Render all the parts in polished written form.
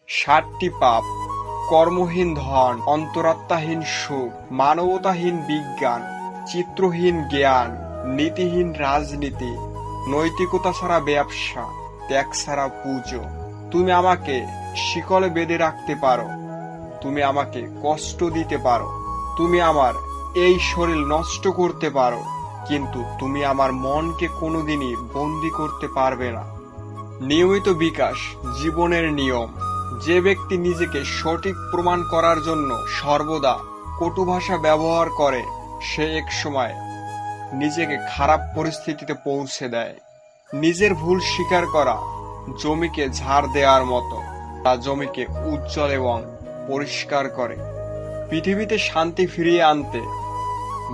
7টি পাপ: কর্মহীন ধন, অন্তরাত্মাহীন সুখ, মানবতাহীন বিজ্ঞান, চিত্রহীন জ্ঞান, নীতিহীন রাজনীতি, নৈতিকতা ছাড়া ব্যবসা, ত্যাগ ছাড়া পুজো। তুমি আমাকে শিকলে বেঁধে রাখতে পারো, তুমি আমাকে কষ্ট দিতে পারো, তুমি আমার এই শরীর নষ্ট করতে পারো, কিন্তু তুমি আমার মনকে কোনোদিনই বন্দী করতে পারবে না। নিয়মিত বিকাশ জীবনের নিয়ম। যে ব্যক্তি নিজেকে সঠিক প্রমাণ করার জন্য সর্বদা কটু ভাষা ব্যবহার করে, সে এক সময় নিজেকে খারাপ পরিস্থিতিতে পৌঁছে দেয়। নিজের ভুল স্বীকার করা জমিকে ঝাড় দেওয়ার মতো, তা জমিকে উজ্জ্বল এবং পরিষ্কার করে। পৃথিবীতে শান্তি ফিরিয়ে আনতে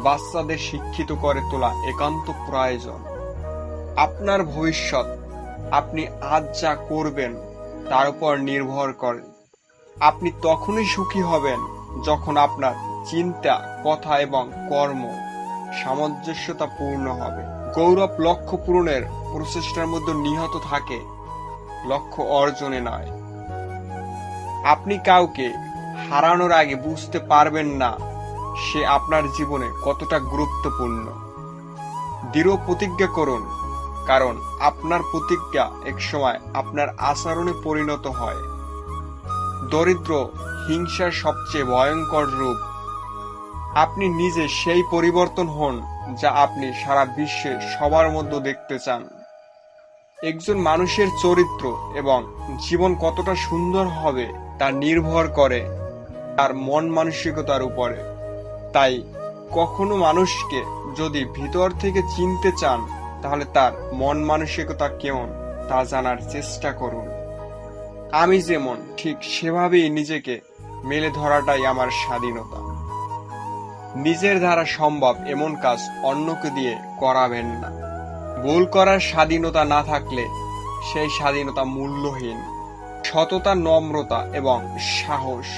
বাচ্চাদের শিক্ষিত করে তোলা একান্ত প্রয়োজন। আপনার ভবিষ্যৎ আপনি আজ যা করবেন তার উপর নির্ভর করে। আপনি তখনই সুখী হবেন যখন আপনার চিন্তা, কথা এবং কর্ম সামঞ্জস্যতা পূর্ণ হবে। গৌরব লক্ষ্য পূরণের প্রচেষ্টার মধ্যে নিহত থাকে, লক্ষ্য অর্জনে নয়। আপনি কাউকে হারানোর আগে বুঝতে পারবেন না সে আপনার জীবনে কতটা গুরুত্বপূর্ণ। দৃঢ় প্রতিজ্ঞা করুন, কারণ আপনার প্রতিজ্ঞা একসময় আপনার আচরণে পরিণত হয়। দরিদ্র হিংসার সবচেয়ে ভয়ঙ্কর রূপ। আপনি নিজে সেই পরিবর্তন হন যা আপনি সারা বিশ্বে সবার মধ্যে দেখতে চান। একজন মানুষের চরিত্র এবং জীবন কতটা সুন্দর হবে তা নির্ভর করে তার মন মানসিকতার উপরে। তাই কখনো মানুষকে যদি ভিতর থেকে চিনতে চান, তাহলে তার মন মানসিকতা কেমন তা জানার চেষ্টা করুন। আমি যেমন ঠিক সেভাবেই নিজেকে মেলে ধরাটাই আমার স্বাধীনতা। নিজের দ্বারা সম্ভব এমন কাজ অন্যকে দিয়ে করাবেন না। ভুল করার স্বাধীনতা না থাকলে সেই স্বাধীনতা মূল্যহীন। সততা, নম্রতা এবং সাহস,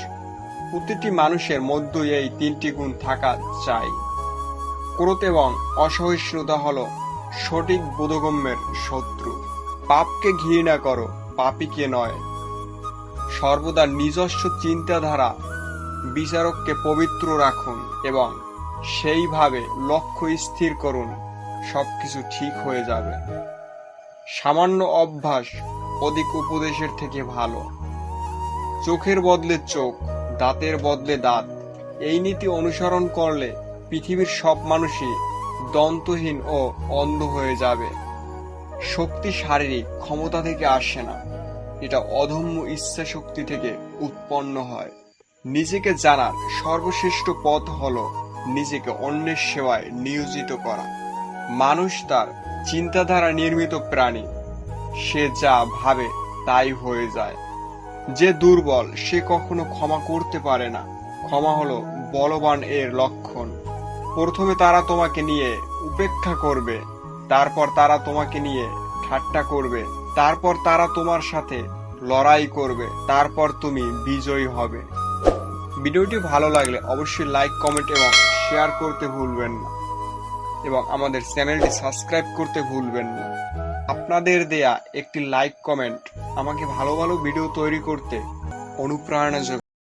প্রতিটি মানুষের মধ্যে এই 3টি গুণ থাকা চাই। ক্রোধ এবং অসহিষ্ণুতা হলো সঠিক বোধগম্যের শত্রু। পাপকে ঘৃণা করো, পাপীকে নয়। সর্বদা নিজস্ব চিন্তাধারা বিচারককে পবিত্র রাখুন এবং সেইভাবে লক্ষ্য স্থির করুন, সবকিছু ঠিক হয়ে যাবে। সামান্য অভ্যাস অধিক উপদেশের থেকে ভালো। চোখের বদলে চোখ, দাঁতের বদলে দাঁত, এই নীতি অনুসরণ করলে পৃথিবীর সব মানুষই দন্তহীন ও অন্ধ হয়ে যাবে। শক্তি শারীরিক ক্ষমতা থেকে আসে না, এটা অদম্য ইচ্ছা শক্তি থেকে উৎপন্ন হয়। নিজেকে জানার সর্বশ্রেষ্ঠ পথ হলো নিজেকে অন্যের সেবায় নিয়োজিত করা। মানুষ তার চিন্তাধারা নির্মিত প্রাণী, সে যা ভাবে তাই হয়ে যায়। যে দুর্বল সে কখনো ক্ষমা করতে পারে না। ক্ষমা হলো বলবান এর লক্ষণ। প্রথমে তারা তোমাকে নিয়ে উপেক্ষা করবে, তারপর তারা তোমাকে নিয়ে ঠাট্টা করবে, তারপর তারা তোমার সাথে লড়াই করবে, তারপর তুমি বিজয়ী হবে। ভিডিওটি ভালো লাগলে অবশ্যই লাইক, কমেন্ট এবং শেয়ার করতে ভুলবেন না এবং আমাদের চ্যানেলটি সাবস্ক্রাইব করতে ভুলবেন না। আপনাদের দেয়া একটি লাইক, কমেন্ট আমাকে ভালো ভালো ভিডিও তৈরি করতে অনুপ্রেরণা যোগায়।